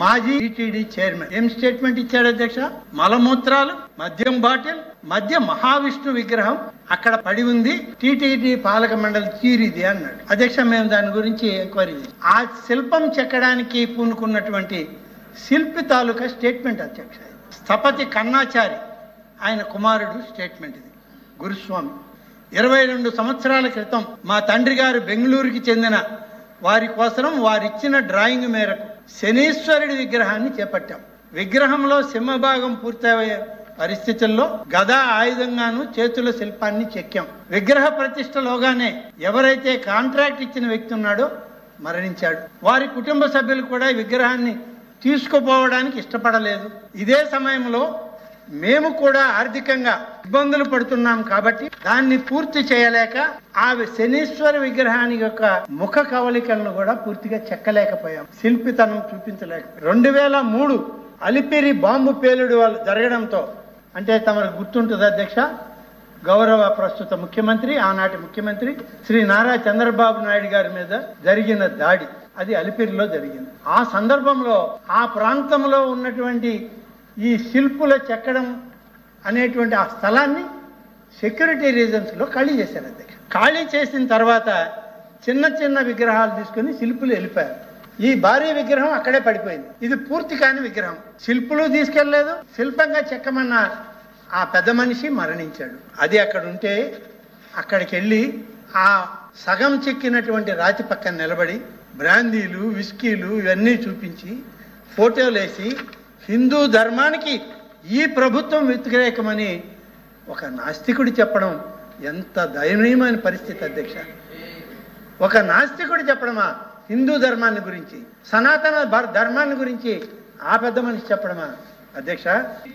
మాజీ TTD chairman ఏం statement ఇచ్చాడు అధ్యక్ష? మలమూత్రాలు, మద్యం బాటిల్, మధ్య మహావిష్ణు విగ్రహం అక్కడ పడి ఉంది, టీటీడీ పాలక మండలి తీరిది అన్నాడు. అధ్యక్ష, మేము దాని గురించి ఎంక్వైరీ చేసాం. ఆ శిల్పం చెక్కడానికి పూనుకున్నటువంటి శిల్పి తాలూకా స్టేట్మెంట్ అధ్యక్ష. స్థపతి కన్నాచారి ఆయన కుమారుడు స్టేట్మెంట్ ఇది. గురుస్వామి 22 సంవత్సరాల క్రితం మా తండ్రి గారు బెంగళూరుకి చెందిన వారి కోసం వారిచ్చిన డ్రాయింగ్ మేరకు శనీశ్వరుడి విగ్రహాన్ని చేపట్టాం. విగ్రహంలో సింహభాగం పూర్తయ్యే పరిస్థితుల్లో గదా ఆయుధంగాను చేతుల శిల్పాన్ని చెక్కాం. విగ్రహ ప్రతిష్టలోగానే ఎవరైతే కాంట్రాక్ట్ ఇచ్చిన వ్యక్తి ఉన్నాడో మరణించాడు. వారి కుటుంబ సభ్యులు కూడా ఈ విగ్రహాన్ని తీసుకుపోవడానికి ఇష్టపడలేదు. ఇదే సమయంలో మేము కూడా ఆర్థికంగా ఇబ్బందులు పడుతున్నాం కాబట్టి దాన్ని పూర్తి చేయలేక ఆ శనీశ్వర విగ్రహాన్ని యొక్క ముఖ కవలికలను కూడా పూర్తిగా చెక్కలేకపోయాం, శిల్పితనం చూపించలేక. 2003 అలిపిరి బాంబు పేలుడు జరగడంతో, అంటే తమకు గుర్తుంటుంది అధ్యక్ష, గౌరవ ప్రస్తుత ముఖ్యమంత్రి, ఆనాటి ముఖ్యమంత్రి శ్రీ నారా చంద్రబాబు నాయుడు గారి మీద జరిగిన దాడి అది అలిపిరిలో జరిగింది. ఆ సందర్భంలో ఆ ప్రాంతంలో ఉన్నటువంటి ఈ శిల్పుల చెక్కడం అనేటువంటి ఆ స్థలాన్ని సెక్యూరిటీ రీజన్స్లో ఖాళీ చేశారు అధ్యక్ష. ఖాళీ చేసిన తర్వాత చిన్న చిన్న విగ్రహాలు తీసుకుని శిల్పులు వెళ్ళిపోయారు. ఈ భారీ విగ్రహం అక్కడే పడిపోయింది. ఇది పూర్తి కాని విగ్రహం, శిల్పులు తీసుకెళ్లలేదు, శిల్పంగా చెక్కమన్న ఆ పెద్ద మనిషి మరణించాడు. అది అక్కడ ఉంటే అక్కడికి వెళ్ళి ఆ సగం చెక్కినటువంటి రాతి పక్కన నిలబడి బ్రాందీలు, విస్కీలు ఇవన్నీ చూపించి ఫోటోలు వేసి హిందూ ధర్మానికి ఈ ప్రభుత్వం వ్యతిరేకమని ఒక నాస్తికుడు చెప్పడం ఎంత దయనీయమైన పరిస్థితి అధ్యక్ష. ఒక నాస్తికుడు చెప్పడమా హిందూ ధర్మాన్ని గురించి, సనాతన ధర్మాన్ని గురించి ఆ పెద్ద మనిషి చెప్పడమా అధ్యక్ష?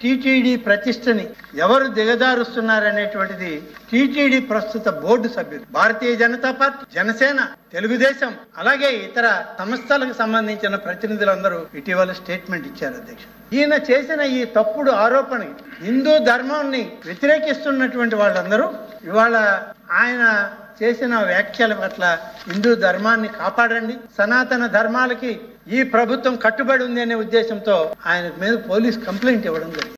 టీటీడీ ప్రతిష్టని ఎవరు దిగజారుస్తున్నారనేటువంటిది టీటీడీ ప్రస్తుత బోర్డు సభ్యులు, భారతీయ జనతా పార్టీ, జనసేన, తెలుగుదేశం, అలాగే ఇతర సంస్థలకు సంబంధించిన ప్రతినిధులందరూ ఇటీవల స్టేట్మెంట్ ఇచ్చారు అధ్యక్ష. ఈయన చేసిన ఈ తప్పుడు ఆరోపణకి హిందూ ధర్మాన్ని వ్యతిరేకిస్తున్నటువంటి వాళ్ళందరూ ఇవాళ ఆయన చేసిన వ్యాఖ్యల పట్ల హిందూ ధర్మాన్ని కాపాడండి, సనాతన ధర్మాలకి ఈ ప్రభుత్వం కట్టుబడి ఉంది అనే ఉద్దేశంతో ఆయన మీద పోలీస్ కంప్లైంట్ ఇవ్వడం జరిగింది.